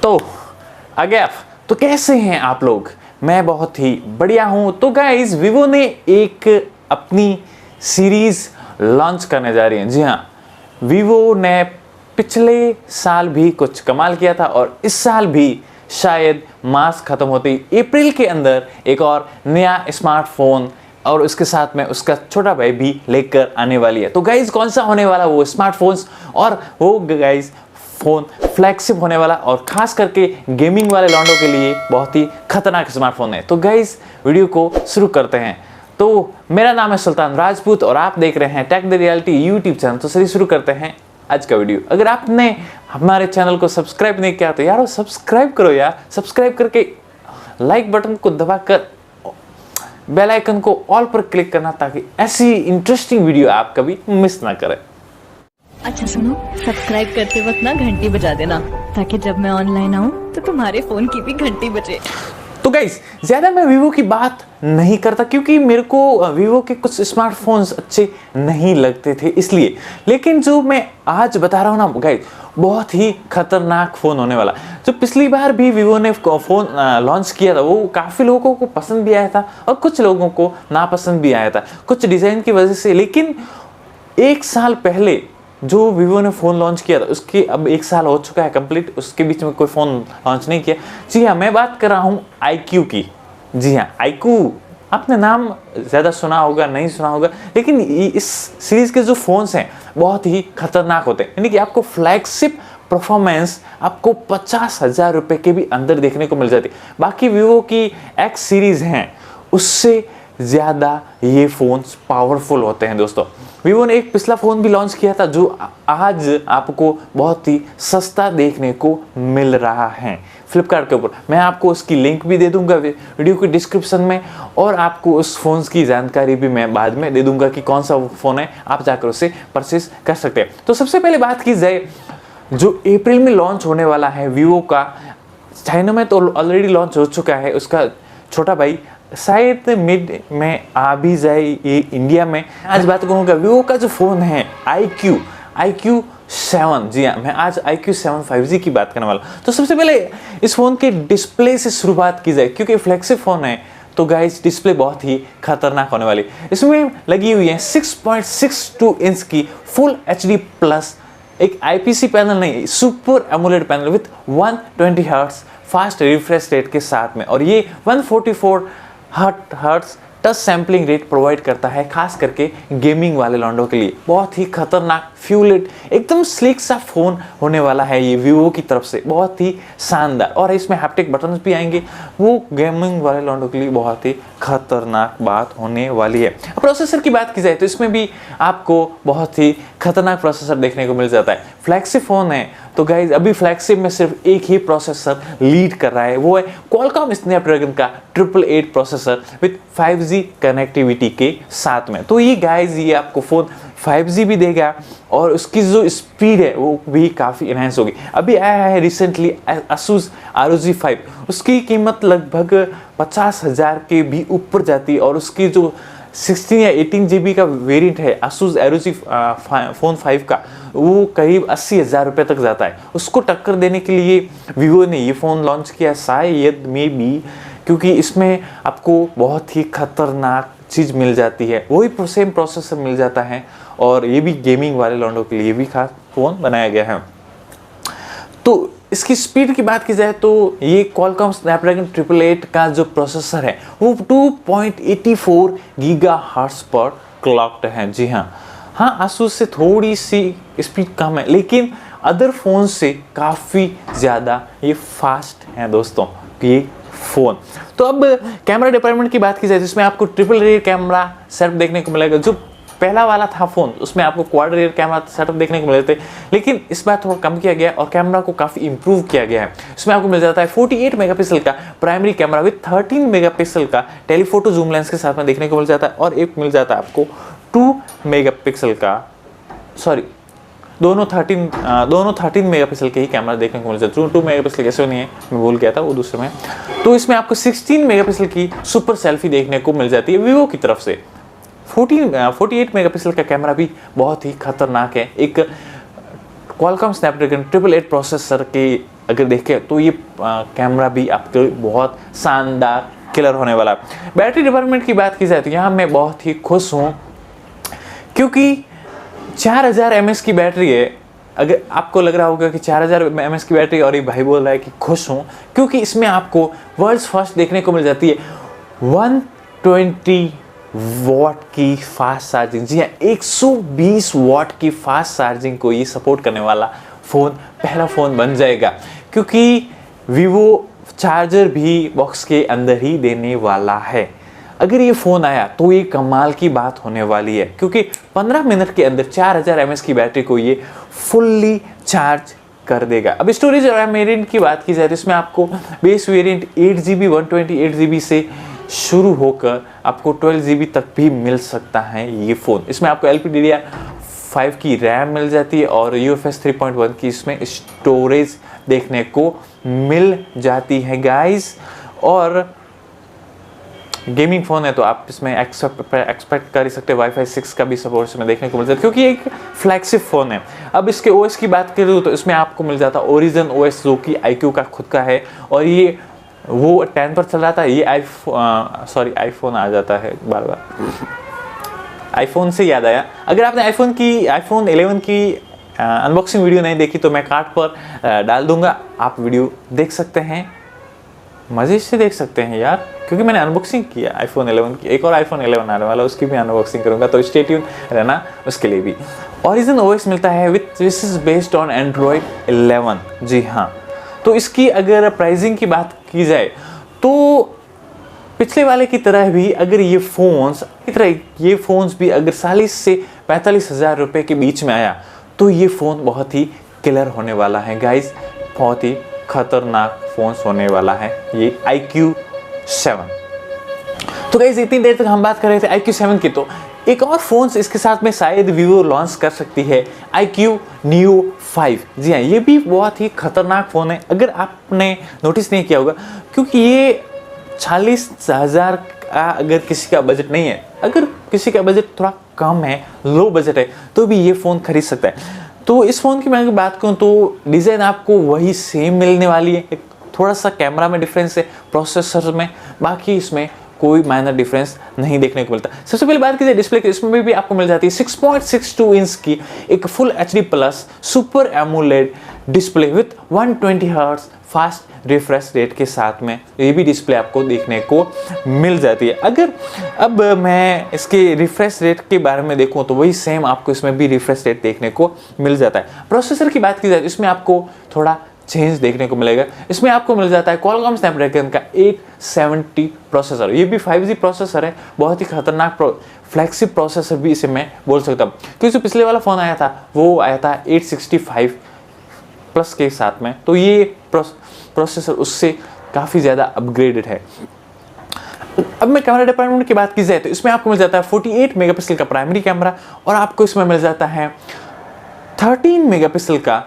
तो आगे आप तो कैसे हैं आप लोग? मैं बहुत ही बढ़िया हूं। तो गाइस, वीवो ने एक अपनी सीरीज लॉन्च करने जा रही है। जी हाँ, वीवो ने पिछले साल भी कुछ कमाल किया था और इस साल भी शायद मास खत्म होते ही अप्रैल के अंदर एक और नया स्मार्टफोन और उसके साथ में उसका छोटा भाई भी लेकर आने वाली है। तो गाइज, कौन सा होने वाला वो स्मार्टफोन्स, और वो गाइज फोन फ्लैगशिप होने वाला और खास करके गेमिंग वाले लॉन्डो के लिए बहुत ही खतरनाक स्मार्टफोन है। तो गाइज, वीडियो को शुरू करते हैं। तो मेरा नाम है सुल्तान राजपूत और आप देख रहे हैं Tech the Reality YouTube channel. तो चलिए शुरू करते हैं आज का वीडियो। अगर आपने हमारे चैनल को सब्सक्राइब नहीं किया तो यार सब्सक्राइब करो यार। सब्सक्राइब करके लाइक बटन को दबाकर बेल आइकन को ऑल पर क्लिक करना, ताकि ऐसी इंटरेस्टिंग वीडियो आप कभी मिस ना करें। अच्छा सुनो, सब्सक्राइब करते वक्त ना घंटी बजा देना, ताकि जब मैं ऑनलाइन आऊँ तो तुम्हारे फोन की भी घंटी बजे। तो गाइस, ज्यादा मैं वीवो की बात नहीं करता क्योंकि मेरे को वीवो के कुछ स्मार्टफोन्स अच्छे नहीं लगते थे इसलिए। लेकिन जो मैं आज बता रहा हूँ ना गाइस, बहुत ही खतरनाक फोन होने वाला। जो पिछली बार भी वीवो ने फोन लॉन्च किया था, वो काफी लोगों को पसंद भी आया था और कुछ लोगों को नापसंद भी आया था कुछ डिजाइन की वजह से। लेकिन एक साल पहले जो वीवो ने फ़ोन लॉन्च किया था, उसके अब एक साल हो चुका है कंप्लीट, उसके बीच में कोई फ़ोन लॉन्च नहीं किया। जी हाँ, मैं बात कर रहा हूँ iQoo की। जी हाँ, iQoo, आपने नाम ज़्यादा सुना होगा नहीं सुना होगा, लेकिन इस सीरीज़ के जो फ़ोन्स हैं बहुत ही खतरनाक होते हैं। यानी कि आपको फ्लैगशिप परफॉर्मेंस आपको 50,000 रुपये के भी अंदर देखने को मिल जाती है। बाकी वीवो की एक्स सीरीज़ हैं उससे ज़्यादा ये फ़ोन्स पावरफुल होते हैं दोस्तों। वीवो ने एक पिछला फ़ोन भी लॉन्च किया था जो आज आपको बहुत ही सस्ता देखने को मिल रहा है फ्लिपकार्ट के ऊपर। मैं आपको उसकी लिंक भी दे दूंगा वीडियो के डिस्क्रिप्शन में, और आपको उस फ़ोन की जानकारी भी मैं बाद में दे दूंगा कि कौन सा फ़ोन है, आप जाकर उसे परचेस कर सकते हैं। तो सबसे पहले बात की जाए, जो अप्रैल में लॉन्च होने वाला है वीवो का, चाइना में तो ऑलरेडी लॉन्च हो चुका है, उसका छोटा भाई शायद मिड में आ भी जाए ये इंडिया में। आज बात करूँगा वीवो का जो फ़ोन है iQoo 7। जी हाँ, मैं आज iQoo 7 5G की बात करने वाला। तो सबसे पहले इस फ़ोन के डिस्प्ले से शुरुआत की जाए, क्योंकि फ्लैगशिप फ़ोन है तो गाइस डिस्प्ले बहुत ही खतरनाक होने वाली। इसमें लगी हुई है 6.62 इंच की फुल HD प्लस एक IPC पैनल नहीं, super AMOLED panel with 120 hertz fast refresh rate के साथ में, और ये 144 hertz touch sampling rate provide करता है, खास करके गेमिंग वाले लॉन्डो के लिए। बहुत ही खतरनाक फ्यूलेट एकदम स्लिक सा फोन होने वाला है ये वीवो की तरफ से, बहुत ही शानदार। और इसमें हैप्टिक बटन्स भी आएंगे, वो गेमिंग वाले लॉन्डो के लिए बहुत ही खतरनाक बात होने वाली है। प्रोसेसर की बात की जाए तो इसमें भी आपको बहुत ही खतरनाक प्रोसेसर देखने को मिल जाता है। फ्लैगशिप फोन है तो गाइज अभी फ्लैगशिप में सिर्फ एक ही प्रोसेसर लीड कर रहा है, वो है Qualcomm Snapdragon का 888 प्रोसेसर विथ 5G कनेक्टिविटी के साथ में। तो ये गाइज ये आपको फ़ोन 5G भी देगा और उसकी जो स्पीड है वो भी काफ़ी इनहेंस होगी। अभी आया है रिसेंटली Asus ROG 5, उसकी कीमत लगभग 50,000 के भी ऊपर जाती है, और उसकी जो 16 या 18 GB का वेरिएंट है Asus ROG फ़ोन 5 का, वो करीब 80,000 रुपये तक जाता है। उसको टक्कर देने के लिए वीवो ने ये फ़ोन लॉन्च किया शायद में भी, क्योंकि इसमें आपको बहुत ही खतरनाक चीज़ मिल जाती है, वही सेम प्रोसेसर मिल जाता है, और ये भी गेमिंग वाले लॉन्डो के लिए भी खास फ़ोन बनाया गया है। तो इसकी स्पीड की बात की जाए तो ये Qualcomm Snapdragon 888 का जो प्रोसेसर है वो 2.84 गीगाहर्ट्ज़ पर क्लॉक्ड है। जी हाँ, Asus से थोड़ी सी स्पीड कम है, लेकिन अदर फोन से काफ़ी ज़्यादा ये फास्ट है दोस्तों ये फ़ोन। तो अब कैमरा डिपार्टमेंट की बात की जाए, जिसमें आपको ट्रिपल रियर कैमरा सेटअप देखने को मिलेगा। जो पहला वाला था फ़ोन उसमें आपको क्वाड रियर कैमरा सेटअप देखने को मिले थे, लेकिन इस बार थोड़ा कम किया गया और कैमरा को काफ़ी इंप्रूव किया गया है। इसमें आपको मिल जाता है 48 मेगापिक्सल का प्राइमरी कैमरा विथ 13 मेगापिक्सल का टेलीफोटो जूम लेंस के साथ में देखने को मिल जाता है, और एक मिल जाता है आपको 2 मेगापिक्सल का, सॉरी दोनों 13 मेगापिक्सल के ही कैमरा देखने को मिल जाता है। 2 मेगापिक्सल कैसे नहीं है, मैं भूल गया था, वो दूसरे में। तो इसमें आपको 16 मेगापिक्सल की सुपर सेल्फी देखने को मिल जाती है वीवो की तरफ से। 48 मेगापिक्सल का कैमरा भी बहुत ही खतरनाक है। एक Qualcomm Snapdragon 888 प्रोसेसर के अगर देखें तो ये कैमरा भी आपके बहुत शानदार किलर होने वाला है। बैटरी डिपार्टमेंट की बात की जाए तो यहाँ मैं बहुत ही खुश हूँ, क्योंकि 4000 mAh की बैटरी है। अगर आपको लग रहा होगा कि 4000 mAh की बैटरी और ये भाई बोल रहा है कि खुश हूँ, क्योंकि इसमें आपको वर्ल्ड्स फर्स्ट देखने को मिल जाती है 120 वॉट की फास्ट चार्जिंग। जी हाँ, 120 वॉट की फास्ट चार्जिंग को ये सपोर्ट करने वाला फ़ोन पहला फ़ोन बन जाएगा, क्योंकि वीवो चार्जर भी बॉक्स के अंदर ही देने वाला है। अगर ये फ़ोन आया तो ये कमाल की बात होने वाली है, क्योंकि 15 मिनट के अंदर 4000 mAh की बैटरी को ये फुल्ली चार्ज कर देगा। अब स्टोरेज और वेरिएंट की बात की जाए तो इसमें आपको बेस वेरिएंट 8GB 128GB से शुरू होकर आपको 12GB तक भी मिल सकता है ये फ़ोन। इसमें आपको LPDDR5 की रैम मिल जाती है और UFS 3.1 की इसमें स्टोरेज देखने को मिल जाती है गाइस। और गेमिंग फ़ोन है तो आप इसमें एक्सपेक्ट कर ही सकते हैं वाईफाई 6 का भी सपोर्ट इसमें देखने को मिल जाता है, क्योंकि एक फ्लैगशिप फ़ोन है। अब इसके ओएस की बात करूँ तो इसमें आपको मिल जाता है ओरिजिन ओएस, जो कि iQoo का खुद का है, और ये वो 10 पर चल रहा था। ये आईफोन आ जाता है बार बार। आईफोन से याद आया, अगर आपने आईफोन 11 की अनबॉक्सिंग वीडियो नहीं देखी तो मैं कार्ड पर डाल दूंगा, आप वीडियो देख सकते हैं, मज़े से देख सकते हैं यार, क्योंकि मैंने अनबॉक्सिंग किया आईफोन 11 की। एक और आईफोन 11 आने वाला, उसकी भी अनबॉक्सिंग करूंगा, तो स्टे ट्यून रहना उसके लिए भी। ओरिजिन ओएस मिलता है which is based on Android 11। जी हाँ, तो इसकी अगर प्राइसिंग की बात की जाए तो पिछले वाले की तरह भी अगर ये फ़ोन्स भी अगर 40 से 45 हज़ार रुपये के बीच में आया तो ये फ़ोन बहुत ही किलर होने वाला है गाइस, बहुत ही खतरनाक फ़ोन होने वाला है ये iQoo 7। तो गाइस इतनी देर तक हम बात कर रहे थे iQoo 7 की, तो एक और फ़ोन इसके साथ में शायद वीवो लॉन्च कर सकती है, iQoo Neo 5। जी हाँ, ये भी बहुत ही खतरनाक फ़ोन है, अगर आपने नोटिस नहीं किया होगा, क्योंकि ये 40,000 का अगर किसी का बजट नहीं है, अगर किसी का बजट थोड़ा कम है, लो बजट है, तो भी ये फ़ोन खरीद सकता है। तो इस फ़ोन की मैं अगर बात करूँ तो डिज़ाइन आपको वही सेम मिलने वाली है, एक थोड़ा सा कैमरा में डिफरेंस है, प्रोसेसर में, बाकी इसमें कोई माइनर डिफरेंस नहीं देखने को मिलता। सबसे पहले बात की जाए डिस्प्ले की, इसमें भी आपको मिल जाती है 6.62 इंच की एक full HD plus super AMOLED display with 120 hertz fast refresh rate के साथ में ये भी डिस्प्ले आपको देखने को मिल जाती है। अगर अब मैं इसके रिफ्रेश रेट के बारे में देखूं तो वही सेम आपको इसमें भी रिफ्रेश रेट देखने को मिल जाता है। प्रोसेसर की बात की जाए तो इसमें आपको थोड़ा चेंज देखने को मिलेगा। इसमें आपको मिल जाता है Qualcomm Snapdragon का 870 प्रोसेसर। ये भी 5G प्रोसेसर है, बहुत ही खतरनाक फ्लैगशिप प्रोसेसर भी इसे मैं बोल सकता हूँ, क्योंकि जो पिछले वाला फ़ोन आया था वो आया था 865 प्लस के साथ में, तो ये प्रोसेसर उससे काफ़ी ज़्यादा अपग्रेडेड है। अब मैं कैमरा डिपार्टमेंट की बात की जाए तो इसमें आपको मिल जाता है 48 मेगापिक्सल का प्राइमरी कैमरा, और आपको इसमें मिल जाता है 13 मेगापिक्सल का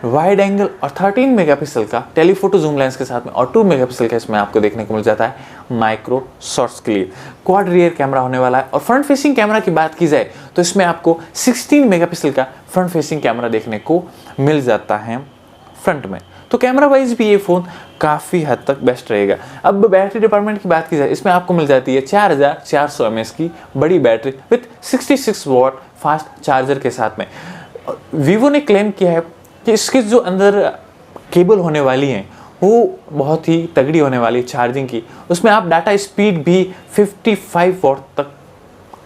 वाइड एंगल और 13 मेगापिक्सल का टेलीफोटो जूम लेंस के साथ में, और 2 मेगापिक्सल का इसमें आपको देखने को मिल जाता है माइक्रो शॉट्स के लिए। क्वाड रियर कैमरा होने वाला है। और फ्रंट फेसिंग कैमरा की बात की जाए तो इसमें आपको 16 मेगापिक्सल का फ्रंट फेसिंग कैमरा देखने को मिल जाता है फ्रंट में। तो कैमरा वाइज भी ये फ़ोन काफ़ी हद तक बेस्ट रहेगा। अब बैटरी डिपार्टमेंट की बात की जाए, इसमें आपको मिल जाती है 4400 mAh की बड़ी battery with 66 watt fast charger के साथ में। वीवो ने क्लेम किया है कि इसके जो अंदर केबल होने वाली है वो बहुत ही तगड़ी होने वाली है चार्जिंग की, उसमें आप डाटा स्पीड भी 55 वॉट तक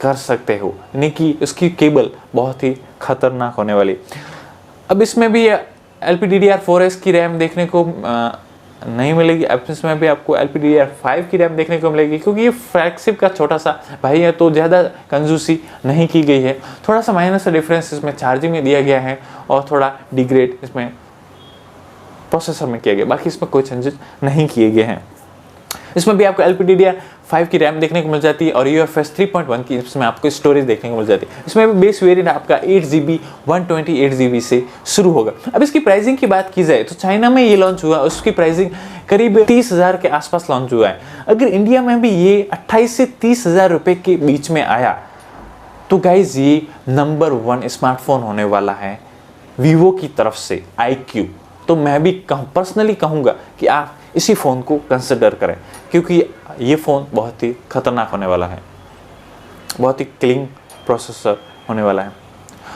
कर सकते हो, यानी कि उसकी केबल बहुत ही खतरनाक होने वाली। अब इसमें भी LPDDR4S की रैम देखने को नहीं मिलेगी, अब इसमें भी आपको LPDDR5 की रैम देखने को मिलेगी, क्योंकि ये फ्लैगशिप का छोटा सा भाई है तो ज़्यादा कंजूसी नहीं की गई है। थोड़ा सा माइनर सा डिफरेंस इसमें चार्जिंग में दिया गया है और थोड़ा डिग्रेड इसमें प्रोसेसर में किया गया, बाकी इसमें कोई चेंजेस नहीं किए गए हैं। इसमें भी आपको LPDDR5 की रैम देखने को मिल जाती है और UFS 3.1 की इसमें आपको स्टोरेज देखने को मिल जाती है। इसमें भी बेस वेरिएंट आपका 8GB 128GB से शुरू होगा। अब इसकी प्राइसिंग की बात की जाए तो चाइना में ये लॉन्च हुआ, उसकी प्राइसिंग करीब 30,000 के आसपास लॉन्च हुआ है। अगर इंडिया में भी ये 28 से 30,000 रुपये के बीच में आया तो गाइज ये नंबर 1 स्मार्टफोन होने वाला है वीवो की तरफ से iQoo। तो मैं भी पर्सनली कहूँगा कि आप इसी फ़ोन को कंसिडर करें, क्योंकि ये फ़ोन बहुत ही खतरनाक होने वाला है, बहुत ही क्लीन प्रोसेसर होने वाला है।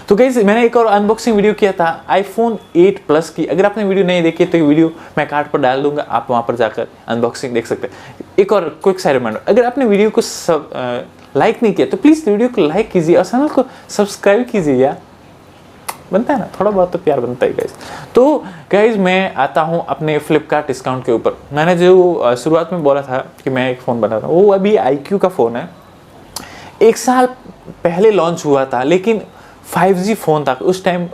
तो गाइस मैंने एक और अनबॉक्सिंग वीडियो किया था आईफोन 8 प्लस की। अगर आपने वीडियो नहीं देखी तो ये वीडियो मैं कार्ड पर डाल दूंगा, आप वहाँ पर जाकर अनबॉक्सिंग देख सकते हैं। एक और क्विक सा रिमाइंडर, अगर आपने वीडियो को लाइक नहीं किया तो प्लीज़ वीडियो को लाइक कीजिए और चैनल को सब्सक्राइब कीजिए यार, बनता है ना, थोड़ा बहुत तो प्यार बनता है गाइज। तो गाइज मैं आता हूँ अपने फ्लिपकार्ट डिस्काउंट के ऊपर। मैंने जो शुरुआत में बोला था कि मैं एक फ़ोन बना रहा हूँ, वो अभी iQoo का फ़ोन है। 1 साल पहले लॉन्च हुआ था, लेकिन 5G फ़ोन था उस टाइम।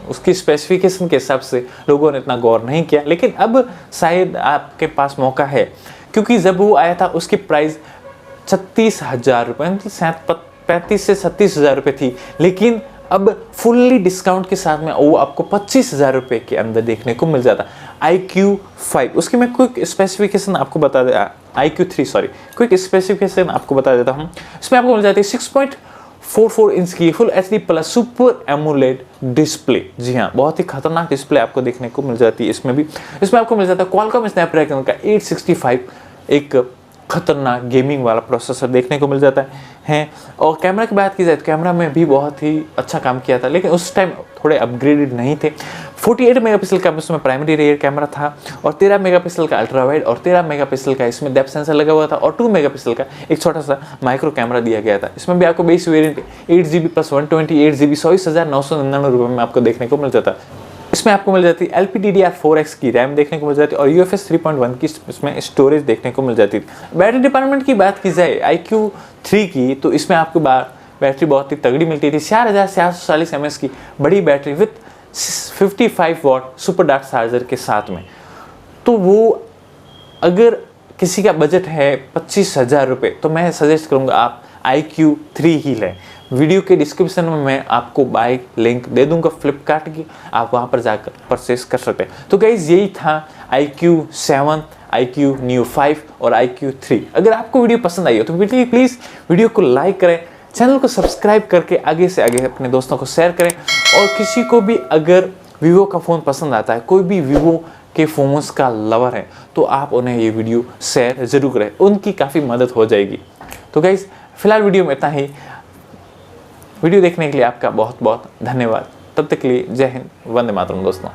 उसकी स्पेसिफिकेशन के हिसाब से लोगों ने इतना गौर नहीं किया, लेकिन अब शायद आपके पास मौका है, क्योंकि जब वो आया था उसकी प्राइस 36,000 रुपये, शायद 35 से 36,000 रुपये थी। लेकिन अब फुल्ली डिस्काउंट के साथ में वो आपको 25,000 रुपये के अंदर देखने को मिल जाता iQoo 5। उसकी मैं क्विक स्पेसिफिकेशन आपको बता दे, iQoo 3 सॉरी, क्विक स्पेसिफिकेशन आपको बता देता हूँ। इसमें आपको मिल जाती है 6.44 इंच की full HD plus super AMOLED display. जी हाँ, बहुत ही खतरनाक डिस्प्ले आपको देखने को मिल जाती है इसमें भी। इसमें आपको मिल जाता है Qualcomm Snapdragon का 865, एक खतरनाक गेमिंग वाला प्रोसेसर देखने को मिल जाता है। और कैमरा की बात की जाए तो कैमरा में भी बहुत ही अच्छा काम किया था, लेकिन उस टाइम थोड़े अपग्रेडेड नहीं थे। 48 मेगापिक्सल का उसमें प्राइमरी रियर कैमरा था, और 13 मेगापिक्सल का अल्ट्रा वाइड, और 13 मेगापिक्सल का इसमें डेप्थ सेंसर लगा हुआ था, और 2 मेगापिक्सल का एक छोटा सा माइक्रो कैमरा दिया गया था। इसमें भी आपको base variant 8GB plus 128GB 24,999 रुपये में आपको देखने को मिल जाता। इसमें आपको मिल जाती है LPDDR4X की रैम देखने को मिल जाती है, और UFS 3.1 की इसमें स्टोरेज देखने को मिल जाती है। बैटरी डिपार्टमेंट की बात की जाए iQoo 3 की, तो इसमें आपको बैटरी बहुत ही तगड़ी मिलती थी। 4440 mAh की बड़ी battery with 55 watt super dark charger के साथ में। तो वो अगर किसी का बजट है 25,000 रुपये, तो मैं सजेस्ट करूँगा आप iQoo 3 ही लें। वीडियो के डिस्क्रिप्शन में मैं आपको बाय लिंक दे दूंगा फ्लिपकार्ट की, आप वहां पर जाकर परचेस कर सकते हैं। तो गाइज यही था iQoo 7, iQoo Neo 5 और iQoo 3। अगर आपको वीडियो पसंद आई हो तो प्लीज़ वीडियो को लाइक करें, चैनल को सब्सक्राइब करके आगे से आगे अपने दोस्तों को शेयर करें। और किसी को भी अगर वीवो का फ़ोन पसंद आता है, कोई भी वीवो के फ़ोन्स का लवर है, तो आप उन्हें ये वीडियो शेयर ज़रूर करें, उनकी काफ़ी मदद हो जाएगी। तो गाइज फिलहाल वीडियो में इतना ही। वीडियो देखने के लिए आपका बहुत बहुत धन्यवाद। तब तक के लिए जय हिंद, वंदे मातरम दोस्तों।